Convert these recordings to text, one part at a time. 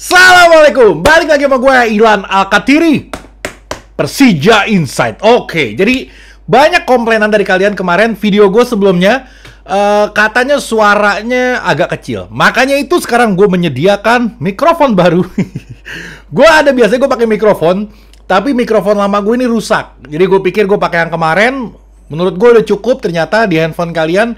Assalamualaikum, balik lagi sama gue Ilan Alkatiri, Persija Insight. Oke, jadi banyak komplainan dari kalian kemarin video gue sebelumnya, katanya suaranya agak kecil. Makanya itu sekarang gue menyediakan mikrofon baru. Gue biasanya gue pakai mikrofon, tapi mikrofon lama gue ini rusak. Jadi gue pikir gue pakai yang kemarin, menurut gue udah cukup. Ternyata di handphone kalian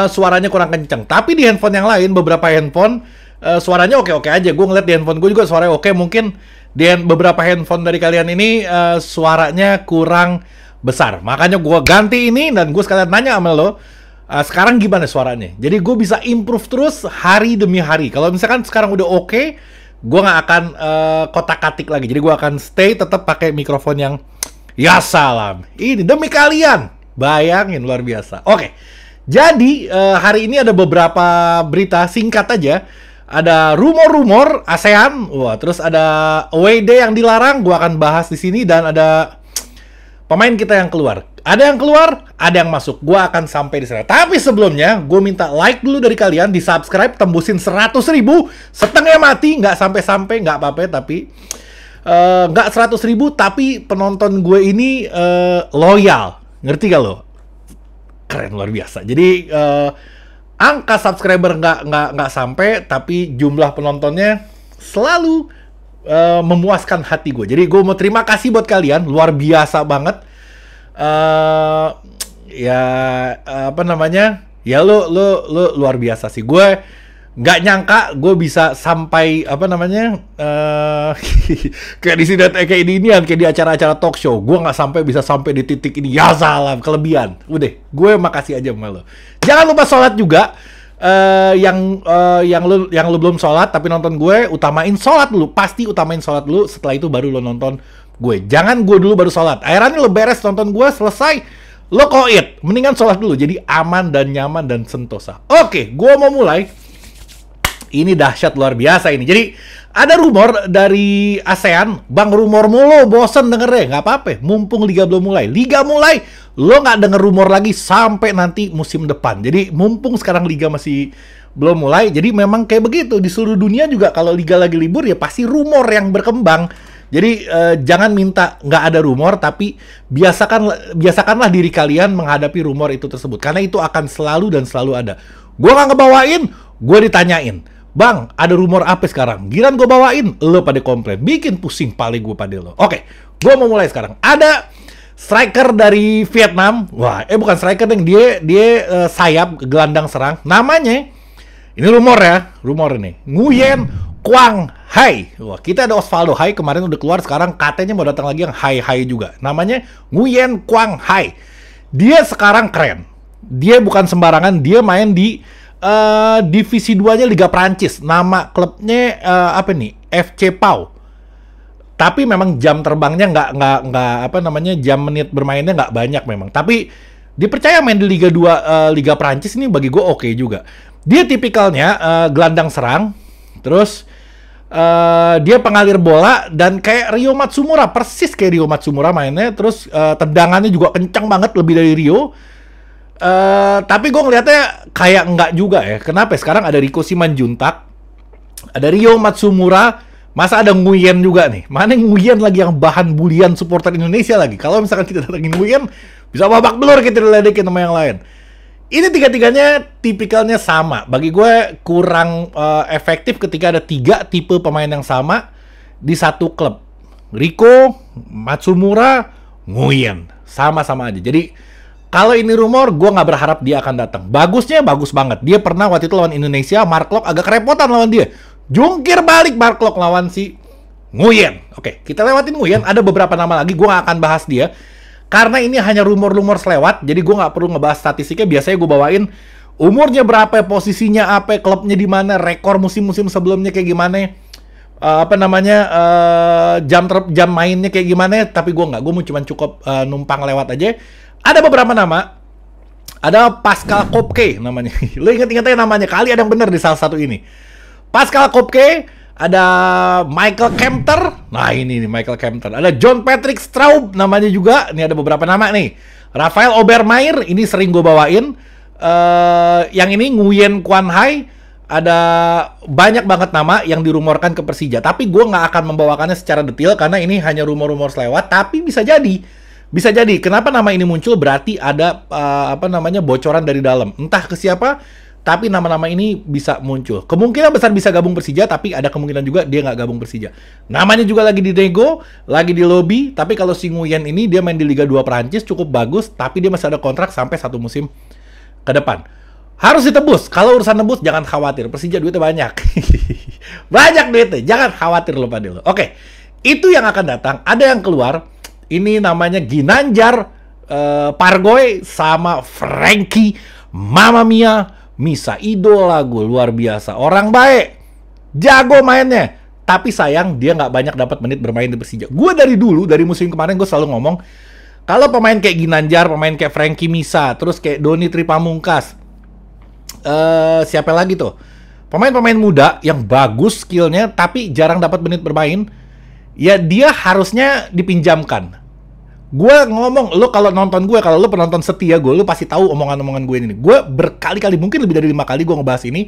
suaranya kurang kenceng. Tapi di handphone yang lain, beberapa handphone suaranya oke-oke aja. Gue ngeliat di handphone gue juga suaranya oke. Mungkin di beberapa handphone dari kalian ini suaranya kurang besar. Makanya gue ganti ini dan gue sekalian nanya sama lo, sekarang gimana suaranya? Jadi gue bisa improve terus hari demi hari. Kalau misalkan sekarang udah oke, gue nggak akan kotak-katik lagi. Jadi gue akan stay tetap pakai mikrofon yang ya salam. Ini demi kalian. Bayangin, luar biasa. Oke. Jadi hari ini ada beberapa berita singkat aja. Ada rumor-rumor ASEAN, wah, terus ada away day yang dilarang, gua akan bahas di sini, dan ada pemain kita yang keluar. Ada yang keluar, ada yang masuk. Gua akan sampai di sana. Tapi sebelumnya, gue minta like dulu dari kalian, di subscribe, tembusin 100.000, setengah mati, nggak sampai-sampai, nggak apa-apa, tapi nggak 100.000, tapi penonton gue ini loyal, ngerti gak lo? Keren, luar biasa. Jadi angka subscriber nggak sampai, tapi jumlah penontonnya selalu memuaskan hati gue. Jadi gue mau terima kasih buat kalian, luar biasa banget. Apa namanya? Ya lo luar biasa sih. Gue nggak nyangka gue bisa sampai apa namanya kayak di sini, kayak kayak di acara-acara talk show. Gue nggak bisa sampai di titik ini. Ya salam, kelebihan. Udah, gue makasih aja sama lo. Jangan lupa sholat juga. Yang lu belum sholat tapi nonton gue, utamain sholat dulu. Pasti utamain sholat dulu. Setelah itu baru lo nonton gue. Jangan gue dulu baru sholat. Akhirnya lo beres nonton gue, selesai lo koit. Mendingan sholat dulu. Jadi aman dan nyaman dan sentosa. Oke, gue mau mulai. Ini dahsyat, luar biasa ini. Jadi ada rumor dari ASEAN. Bang, rumor mulu, bosen denger deh. Nggak apa-apa, mumpung Liga belum mulai. Liga mulai, lo nggak denger rumor lagi sampai nanti musim depan. Jadi mumpung sekarang Liga masih belum mulai, jadi memang kayak begitu. Di seluruh dunia juga kalau Liga lagi libur ya pasti rumor yang berkembang. Jadi jangan minta nggak ada rumor, tapi biasakanlah diri kalian menghadapi rumor itu tersebut. Karena itu akan selalu dan selalu ada. Gue nggak ngebawain, gue ditanyain. Bang, ada rumor apa sekarang? Giran gue bawain, lo pada komplain. Bikin pusing paling gue pada lo. Oke, gue mau mulai sekarang. Ada striker dari Vietnam. Wah, bukan striker, deng. Dia sayap, gelandang serang. Namanya, ini rumor ya, rumor ini. Nguyen Quang Hai. Wah, kita ada Osvaldo Hai, kemarin udah keluar, sekarang katanya mau datang lagi yang Hai juga. Namanya Nguyen Quang Hai. Dia sekarang keren. Dia bukan sembarangan, dia main di divisi 2-nya Liga Prancis. Nama klubnya apa nih? FC Pau. Tapi memang jam terbangnya nggak apa namanya, jam menit bermainnya nggak banyak memang. Tapi dipercaya main di Liga 2 Liga Prancis ini bagi gue oke juga. Dia tipikalnya gelandang serang. Terus dia pengalir bola dan kayak Ryo Matsumura, persis kayak Ryo Matsumura mainnya. Terus tendangannya juga kencang banget, lebih dari Ryo. Tapi gue ngeliatnya kayak enggak juga ya. Kenapa? Sekarang ada Rico Simanjuntak, ada Ryo Matsumura, masa ada Nguyen juga nih. Mana Nguyen lagi yang bahan bulian supporter Indonesia lagi. Kalau misalkan kita datangin Nguyen, bisa babak belur kita diledekin sama yang lain. Ini tiga-tiganya tipikalnya sama. Bagi gue kurang efektif ketika ada 3 tipe pemain yang sama di satu klub. Rico, Matsumura, Nguyen, sama-sama aja. Jadi kalau ini rumor, gue nggak berharap dia akan datang. Bagusnya bagus banget. Dia pernah waktu itu lawan Indonesia, Mark Klok agak kerepotan lawan dia. Jungkir balik Mark Klok lawan si Nguyen. Oke, kita lewatin Nguyen. Ada beberapa nama lagi, gue nggak akan bahas dia. Karena ini hanya rumor-rumor selewat, jadi gue nggak perlu ngebahas statistiknya. Biasanya gue bawain umurnya berapa, posisinya apa, klubnya di mana, rekor musim-musim sebelumnya kayak gimana, apa namanya, jam mainnya kayak gimana. Tapi gue nggak, gue mau cuma cukup numpang lewat aja. Ada beberapa nama. Ada Pascal Kopke namanya. Lo inget-inget aja namanya, kali ada yang bener di salah satu ini. Pascal Kopke, ada Michael Kempter. Nah ini nih Michael Kempter. Ada John Patrick Straub namanya juga. Ini ada beberapa nama nih. Rafael Obermeier, ini sering gue bawain. Yang ini Nguyen Quang Hai. ada banyak banget nama yang dirumorkan ke Persija. Tapi gue nggak akan membawakannya secara detail karena ini hanya rumor-rumor selewat. Tapi bisa jadi. Bisa jadi. Kenapa nama ini muncul? Berarti ada bocoran dari dalam. Entah ke siapa, tapi nama-nama ini bisa muncul. Kemungkinan besar bisa gabung Persija, tapi ada kemungkinan juga dia nggak gabung Persija. Namanya juga lagi di nego, lagi di lobby. Tapi kalau si Nguyen ini dia main di Liga 2 Prancis cukup bagus, tapi dia masih ada kontrak sampai 1 musim ke depan. Harus ditebus. Kalau urusan nebus jangan khawatir. Persija duitnya banyak. Banyak duitnya. Jangan khawatir lo Pak Delo. Oke. Itu yang akan datang. Ada yang keluar. Ini namanya Ginanjar, Pargoy sama Frankie. Mamma Mia. Misa idola gue luar biasa. Orang baik. Jago mainnya. Tapi sayang dia nggak banyak dapat menit bermain di Persija. Gue dari dulu, dari musim kemarin gue selalu ngomong. Kalau pemain kayak Ginanjar, pemain kayak Frankie Misa, terus kayak Doni Tripamungkas, siapa lagi tuh? Pemain-pemain muda yang bagus skillnya tapi jarang dapat menit bermain, ya dia harusnya dipinjamkan. Gue ngomong, lo kalau nonton gue, kalau lo penonton setia gue, lo pasti tahu omongan-omongan gue ini. Gue berkali-kali, mungkin lebih dari 5 kali gue ngebahas ini.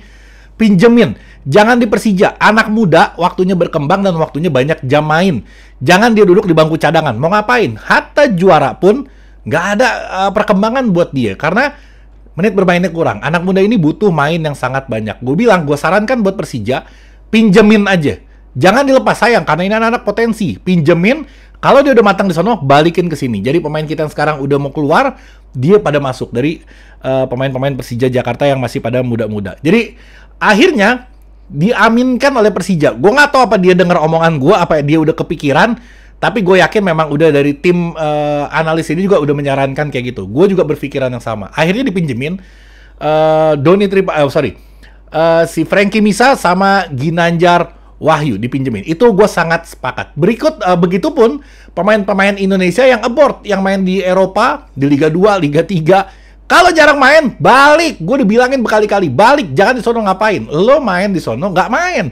Pinjemin, jangan di Persija. Anak muda waktunya berkembang dan waktunya banyak jam main. Jangan dia duduk di bangku cadangan. Mau ngapain? Hatta juara pun nggak ada perkembangan buat dia karena menit bermainnya kurang. Anak muda ini butuh main yang sangat banyak. Gue bilang, gue sarankan buat Persija, pinjemin aja. Jangan dilepas sayang, karena ini anak-anak potensi. Pinjemin, kalau dia udah matang di sono, balikin ke sini. Jadi pemain kita yang sekarang udah mau keluar, dia pada masuk dari pemain-pemain Persija Jakarta yang masih pada muda-muda. Jadi akhirnya diaminkan oleh Persija. Gue nggak tahu apa dia dengar omongan gue, apa dia udah kepikiran. Tapi gue yakin memang udah dari tim analis ini juga udah menyarankan kayak gitu. Gue juga berpikiran yang sama. Akhirnya dipinjemin si Frankie Misa sama Ginanjar Wahyu dipinjemin. Itu gue sangat sepakat. Berikut begitupun pemain-pemain Indonesia yang abort, yang main di Eropa, di Liga 2, Liga 3. Kalau jarang main, balik. Gue dibilangin berkali-kali, balik. Jangan di sono ngapain. Lo main di sono, nggak main.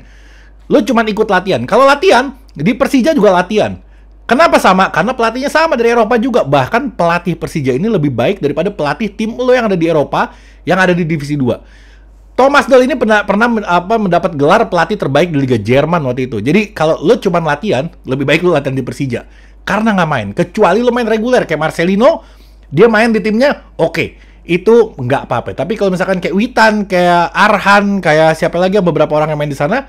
Lo cuman ikut latihan. Kalau latihan, di Persija juga latihan. Kenapa sama? Karena pelatihnya sama dari Eropa juga. Bahkan pelatih Persija ini lebih baik daripada pelatih tim lo yang ada di Eropa, yang ada di Divisi 2. Thomas Doll ini pernah mendapat gelar pelatih terbaik di Liga Jerman waktu itu. Jadi kalau lo cuma latihan, lebih baik lo latihan di Persija. Karena nggak main. Kecuali lo main reguler kayak Marcelino, dia main di timnya, oke. Itu nggak apa-apa. Tapi kalau misalkan kayak Witan, kayak Arhan, kayak siapa lagi beberapa orang yang main di sana,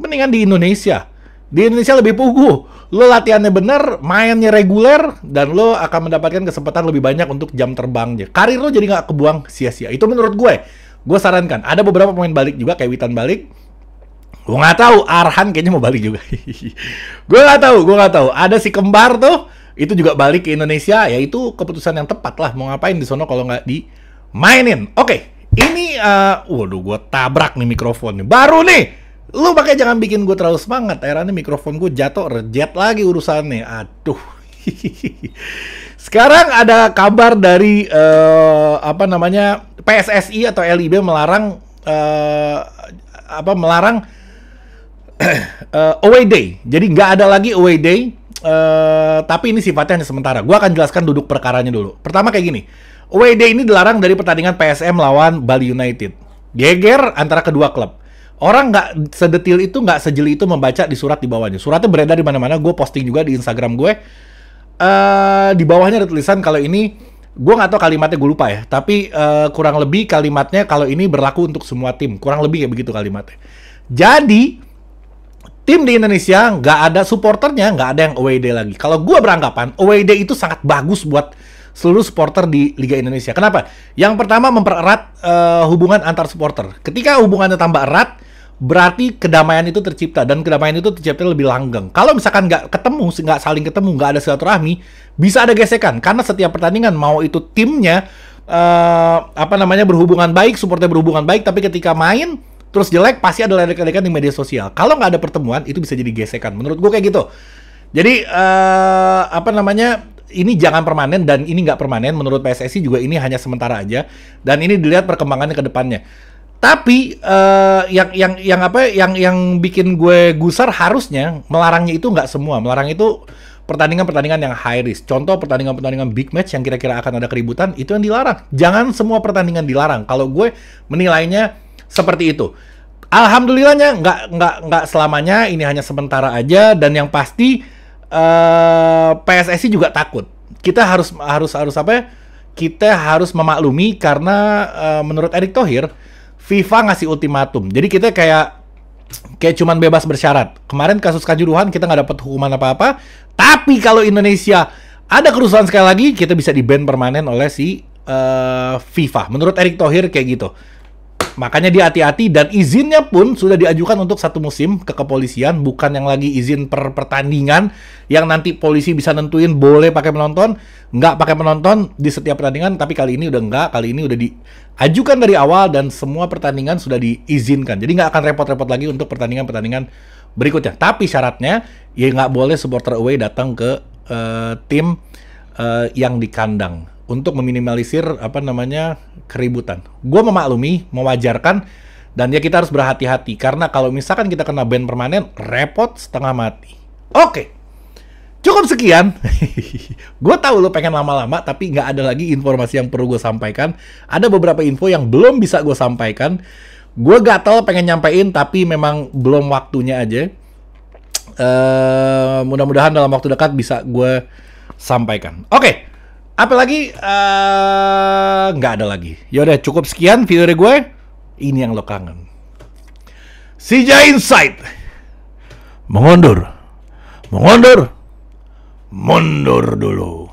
mendingan di Indonesia. Di Indonesia lebih pugu. Lo latihannya bener, mainnya reguler, dan lo akan mendapatkan kesempatan lebih banyak untuk jam terbangnya. Karir lo jadi nggak kebuang sia-sia. Itu menurut gue. Gue sarankan. Ada beberapa pemain balik juga, kayak Witan balik. Gue nggak tahu. Arhan kayaknya mau balik juga. Gue nggak tahu. Ada si kembar tuh, itu juga balik ke Indonesia. Ya itu keputusan yang tepat lah. Mau ngapain di sono kalau nggak dimainin. Oke. Ini, waduh, gue tabrak nih mikrofon nih. Baru nih. Lu makanya jangan bikin gue terlalu semangat. Akhirnya mikrofon gue jatuh, reject lagi urusannya. Aduh. Sekarang ada kabar dari PSSI atau LIB melarang away day. Jadi nggak ada lagi away day. Tapi ini sifatnya hanya sementara. Gue akan jelaskan duduk perkaranya dulu. Pertama kayak gini. Away day ini dilarang dari pertandingan PSM lawan Bali United. Geger antara kedua klub. Orang nggak sedetil itu, nggak sejeli itu membaca di surat di bawahnya. Suratnya beredar di mana-mana. Gue posting juga di Instagram gue. Di bawahnya ada tulisan kalau ini, gue nggak tahu kalimatnya, gue lupa ya. Tapi kurang lebih kalimatnya kalau ini berlaku untuk semua tim. Kurang lebih kayak begitu kalimatnya. Jadi tim di Indonesia nggak ada supporternya, nggak ada yang away day lagi. Kalau gue beranggapan away day itu sangat bagus buat seluruh supporter di Liga Indonesia. Kenapa? Yang pertama mempererat hubungan antar supporter. Ketika hubungannya tambah erat, berarti kedamaian itu tercipta, dan kedamaian itu tercipta lebih langgeng. Kalau misalkan nggak saling ketemu, nggak ada silaturahmi, bisa ada gesekan. Karena setiap pertandingan, mau itu timnya berhubungan baik, supporter berhubungan baik, tapi ketika main terus jelek, pasti ada ledek-ledekan di media sosial. Kalau nggak ada pertemuan, itu bisa jadi gesekan. Menurut gue kayak gitu. Jadi ini jangan permanen, dan ini nggak permanen. Menurut PSSI juga ini hanya sementara aja, dan ini dilihat perkembangannya ke depannya. Tapi yang bikin gue gusar, harusnya melarangnya itu nggak semua. Melarang itu pertandingan-pertandingan yang high risk. Contoh pertandingan-pertandingan big match yang kira-kira akan ada keributan, itu yang dilarang. Jangan semua pertandingan dilarang. Kalau gue menilainya Seperti itu. Alhamdulillahnya nggak selamanya, ini hanya sementara aja, dan yang pasti PSSI juga takut. Kita harus apa ya? Kita harus memaklumi karena menurut Erick Thohir, FIFA ngasih ultimatum. Jadi kita kayak cuman bebas bersyarat. Kemarin kasus Kanjuruhan kita nggak dapat hukuman apa-apa, tapi kalau Indonesia ada kerusuhan sekali lagi, kita bisa di-ban permanen oleh si FIFA. Menurut Erick Thohir kayak gitu. Makanya dia hati-hati, dan izinnya pun sudah diajukan untuk 1 musim ke kepolisian, bukan yang lagi izin per pertandingan yang nanti polisi bisa nentuin boleh pakai penonton, nggak pakai penonton di setiap pertandingan. Tapi kali ini udah nggak, kali ini udah diajukan dari awal dan semua pertandingan sudah diizinkan. Jadi nggak akan repot-repot lagi untuk pertandingan-pertandingan berikutnya. Tapi syaratnya ya nggak boleh supporter away datang ke tim yang di kandang, untuk meminimalisir keributan. Gue memaklumi, mewajarkan, dan ya kita harus berhati-hati karena kalau misalkan kita kena ban permanen, repot setengah mati. Oke, cukup sekian. Gue tahu lo pengen lama-lama, tapi nggak ada lagi informasi yang perlu gue sampaikan. Ada beberapa info yang belum bisa gue sampaikan. Gue gatel pengen nyampein, tapi memang belum waktunya aja. Mudah-mudahan dalam waktu dekat bisa gue sampaikan. Oke. Apalagi nggak ada lagi. Yaudah, cukup sekian video dari gue. Ini yang lo kangen. Sija Insight mundur dulu.